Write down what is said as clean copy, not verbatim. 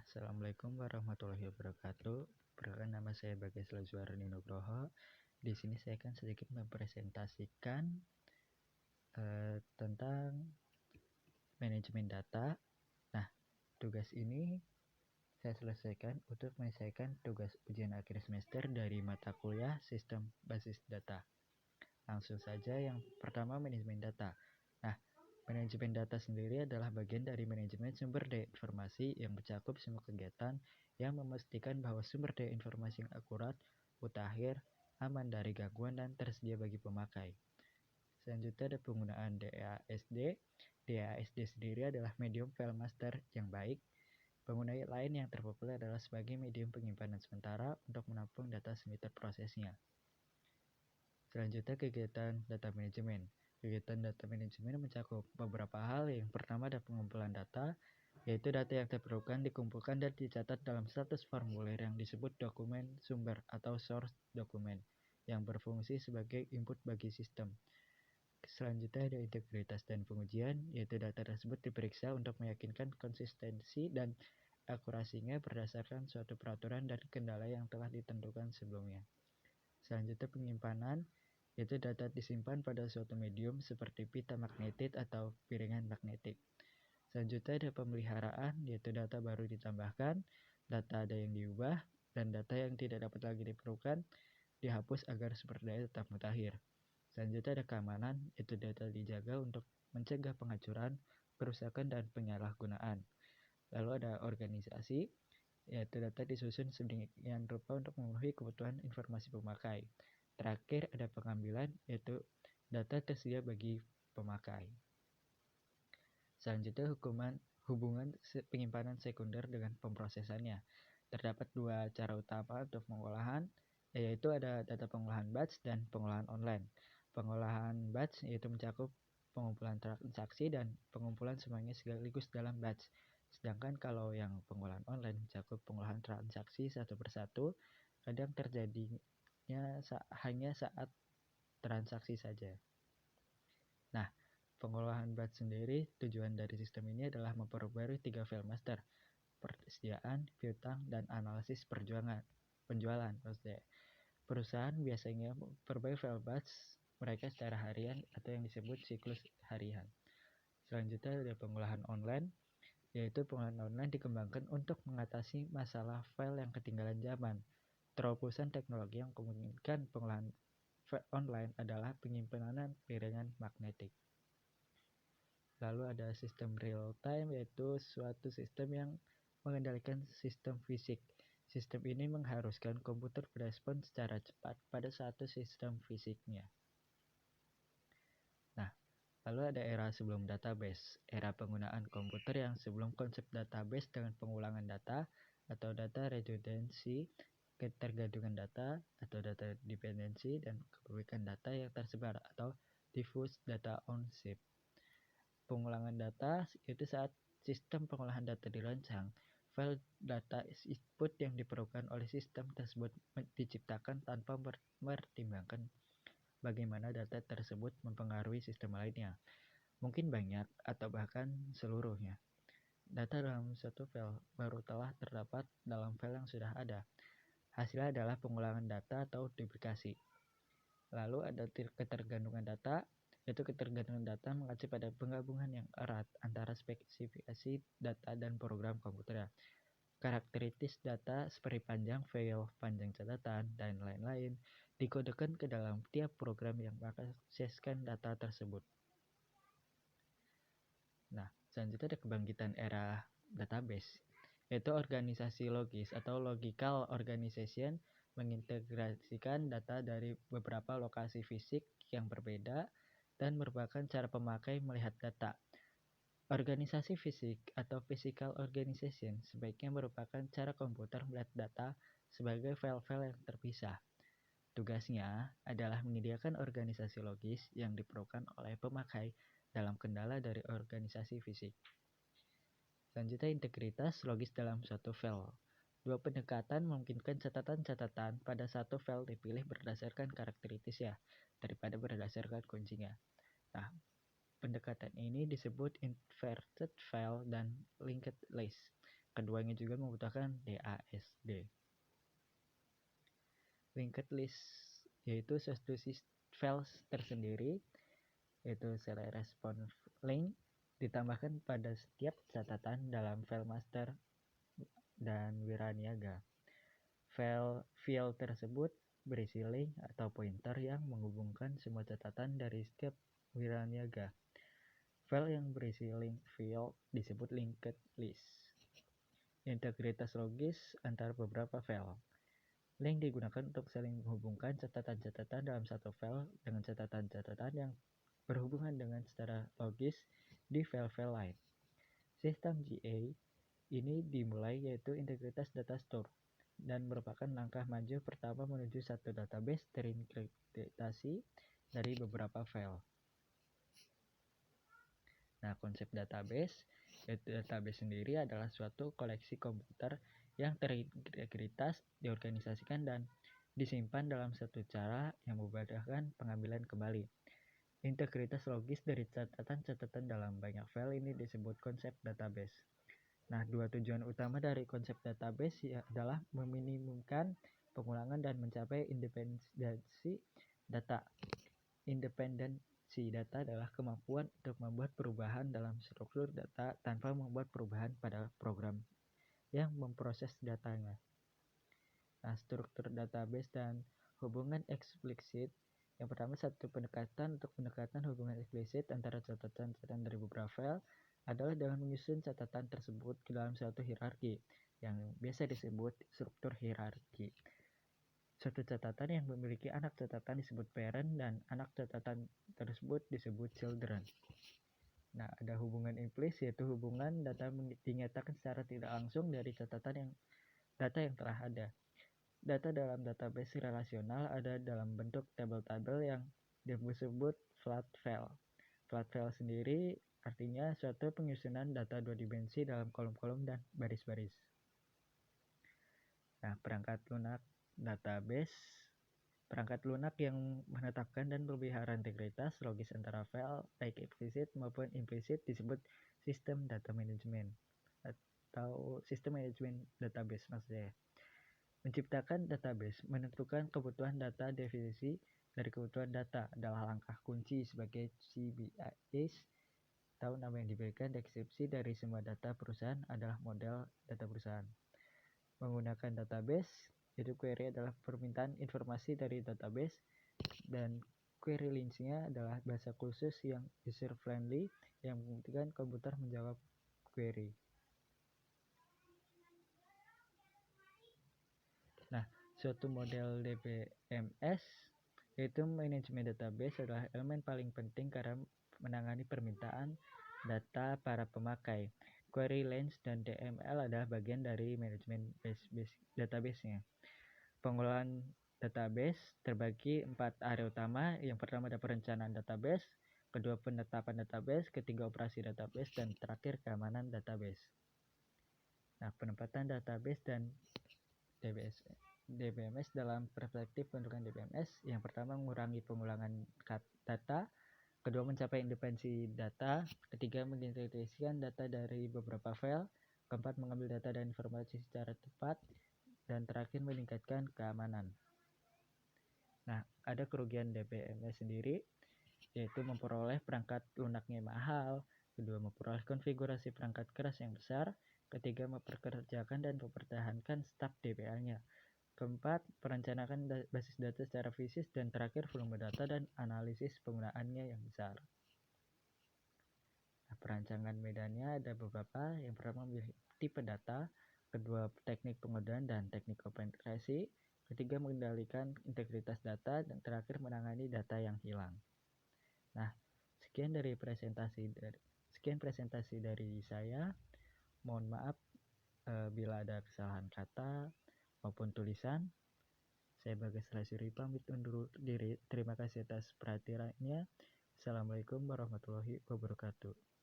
Assalamualaikum warahmatullahi wabarakatuh. Perkenalkan, nama saya Bagas Lazuardi Nugroho. Di sini saya akan sedikit mempresentasikan tentang manajemen data. Nah, tugas ini saya selesaikan untuk menyelesaikan tugas ujian akhir semester dari mata kuliah Sistem Basis Data. Langsung saja, yang pertama, manajemen data. Nah, manajemen data sendiri adalah bagian dari manajemen sumber daya informasi yang mencakup semua kegiatan yang memastikan bahwa sumber daya informasi yang akurat, mutakhir, aman dari gangguan, dan tersedia bagi pemakai. Selanjutnya ada penggunaan DASD. DASD sendiri adalah medium file master yang baik. Penggunaan lain yang terpopuler adalah sebagai medium penyimpanan sementara untuk menampung data semi terprosesnya. Selanjutnya, kegiatan data manajemen. Kegiatan data manajemen mencakup beberapa hal. Yang pertama ada pengumpulan data, yaitu data yang diperlukan dikumpulkan dan dicatat dalam status formulir yang disebut dokumen sumber atau source dokumen, yang berfungsi sebagai input bagi sistem. Selanjutnya ada integritas dan pengujian, yaitu data tersebut diperiksa untuk meyakinkan konsistensi dan akurasinya berdasarkan suatu peraturan dan kendala yang telah ditentukan sebelumnya. Selanjutnya penyimpanan, yaitu data disimpan pada suatu medium seperti pita magnetit atau piringan magnetik. Selanjutnya ada pemeliharaan, yaitu data baru ditambahkan, data ada yang diubah, dan data yang tidak dapat lagi diperlukan dihapus agar sumber daya tetap mutakhir. Selanjutnya ada keamanan, yaitu data dijaga untuk mencegah penghancuran, kerusakan, dan penyalahgunaan. Lalu ada organisasi, yaitu data disusun sedemikian rupa untuk memenuhi kebutuhan informasi pemakai. Terakhir ada pengambilan, yaitu data tersedia bagi pemakai. Selanjutnya hubungan penyimpanan sekunder dengan pemrosesannya. Terdapat dua cara utama untuk pengolahan, yaitu ada data pengolahan batch dan pengolahan online. Pengolahan batch yaitu mencakup pengumpulan transaksi dan pengumpulan semuanya sekaligus dalam batch. Sedangkan kalau yang pengolahan online mencakup pengolahan transaksi satu persatu, kadang terjadinya hanya saat transaksi saja. Nah, pengolahan batch sendiri, tujuan dari sistem ini adalah memperbarui 3 file master: persediaan, piutang, dan analisis penjualan. Perusahaan biasanya memperbarui file batch mereka secara harian atau yang disebut siklus harian. Selanjutnya ada pengolahan online, yaitu pengolahan online dikembangkan untuk mengatasi masalah file yang ketinggalan zaman. Terobosan teknologi yang memungkinkan pengolahan file online adalah penyimpanan piringan magnetik. Lalu ada sistem real time, yaitu suatu sistem yang mengendalikan sistem fisik. Sistem ini mengharuskan komputer berespon secara cepat pada satu sistem fisiknya. Nah, lalu ada era sebelum database. Era penggunaan komputer yang sebelum konsep database dengan pengulangan data atau data redundancy, ketergantungan data atau data dependency, dan kepemilikan data yang tersebar atau diffuse data ownership. Pengulangan data itu saat sistem pengolahan data dirancang, file data input yang diperlukan oleh sistem tersebut diciptakan tanpa mempertimbangkan bagaimana data tersebut mempengaruhi sistem lainnya, mungkin banyak atau bahkan seluruhnya. Data dalam suatu file baru telah terdapat dalam file yang sudah ada. Hasilnya adalah pengulangan data atau duplikasi. Lalu ada ketergantungan data, yaitu ketergantungan data mengacu pada penggabungan yang erat antara spesifikasi data dan program komputer. Karakteristik data seperti panjang file, panjang catatan, dan lain-lain dikodekan ke dalam tiap program yang mengakseskan data tersebut. Nah, selanjutnya ada kebangkitan era database, yaitu organisasi logis atau logical organization mengintegrasikan data dari beberapa lokasi fisik yang berbeda dan merupakan cara pemakai melihat data. Organisasi fisik atau physical organization sebaiknya merupakan cara komputer melihat data sebagai file-file yang terpisah. Tugasnya adalah menyediakan organisasi logis yang diperlukan oleh pemakai dalam kendala dari organisasi fisik. Selanjutnya, integritas logis dalam suatu file. Dua pendekatan memungkinkan catatan-catatan pada satu file dipilih berdasarkan karakteristiknya daripada berdasarkan kuncinya. Nah, pendekatan ini disebut inverted file dan linked list. keduanya juga membutuhkan DASD. Linked list yaitu suatu file tersendiri, yaitu select response link, ditambahkan pada setiap catatan dalam file master dan wiraniaga. File tersebut berisi link atau pointer yang menghubungkan semua catatan dari setiap wiraniaga. File yang berisi link field disebut linked list. Integritas logis antar beberapa file. Link digunakan untuk saling menghubungkan catatan-catatan dalam satu file dengan catatan-catatan yang berhubungan dengan secara logis di file-file lain. Sistem GA ini dimulai yaitu integritas data store dan merupakan langkah maju pertama menuju satu database terintegrasi dari beberapa file. Nah, konsep database, yaitu database sendiri adalah suatu koleksi komputer yang terintegritas, diorganisasikan, dan disimpan dalam satu cara yang memudahkan pengambilan kembali. Integritas logis dari catatan-catatan dalam banyak file ini disebut konsep database. Nah, dua tujuan utama dari konsep database adalah meminimumkan pengulangan dan mencapai independensi data. Independensi data adalah kemampuan untuk membuat perubahan dalam struktur data tanpa membuat perubahan pada program yang memproses datanya. Nah, struktur database dan hubungan eksplisit. Yang pertama, satu pendekatan untuk pendekatan hubungan eksplisit antara catatan-catatan dari beberapa file adalah dengan menyusun catatan tersebut ke dalam suatu hierarki yang biasa disebut struktur hierarki. Suatu catatan yang memiliki anak catatan disebut parent dan anak catatan tersebut disebut children. Nah, ada hubungan implisit, yaitu hubungan data dinyatakan secara tidak langsung dari data yang telah ada. Data dalam database relasional ada dalam bentuk tabel-tabel yang disebut flat file. Flat file sendiri artinya suatu penyusunan data dua dimensi dalam kolom-kolom dan baris-baris. Nah, perangkat lunak database. Perangkat lunak yang menetapkan dan memelihara integritas logis antara file, baik eksplisit maupun implisit, disebut sistem data management atau sistem manajemen database maksudnya. Menciptakan database, menentukan kebutuhan data, definisi dari kebutuhan data adalah langkah kunci sebagai CBIS. Tahu nama yang diberikan, deskripsi dari semua data perusahaan adalah model data perusahaan. Menggunakan database, yaitu query adalah permintaan informasi dari database, dan query links-nya adalah bahasa khusus yang user friendly yang memungkinkan komputer menjawab query. Nah, suatu model DBMS, yaitu manajemen database, adalah elemen paling penting karena menangani permintaan data para pemakai. Query lens dan DML adalah bagian dari manajemen database-nya. Pengelolaan database terbagi 4 area utama. Yang pertama ada perencanaan database, kedua penetapan database, ketiga operasi database, dan terakhir keamanan database. Nah, penempatan database dan DBMS dalam perspektif bentukan DBMS. Yang pertama, mengurangi pengulangan data, kedua mencapai independensi data, ketiga mengintegrasikan data dari beberapa file, keempat mengambil data dan informasi secara tepat, dan terakhir meningkatkan keamanan. Nah, ada kerugian DBMS sendiri, yaitu memperoleh perangkat lunaknya mahal, kedua memperoleh konfigurasi perangkat keras yang besar, ketiga memperkerjakan dan mempertahankan staf DBA-nya, keempat perencanaan basis data secara fisik, dan terakhir volume data dan analisis penggunaannya yang besar. Nah, perancangan medannya ada beberapa. Yang pertama, memilih tipe data, kedua teknik pengodean dan teknik operasi, ketiga mengendalikan integritas data, dan terakhir menangani data yang hilang. Nah, sekian presentasi dari saya. Mohon maaf bila ada kesalahan kata maupun tulisan. Saya Bagas Rasuri pamit undur diri. Terima kasih atas perhatiannya. Assalamualaikum warahmatullahi wabarakatuh.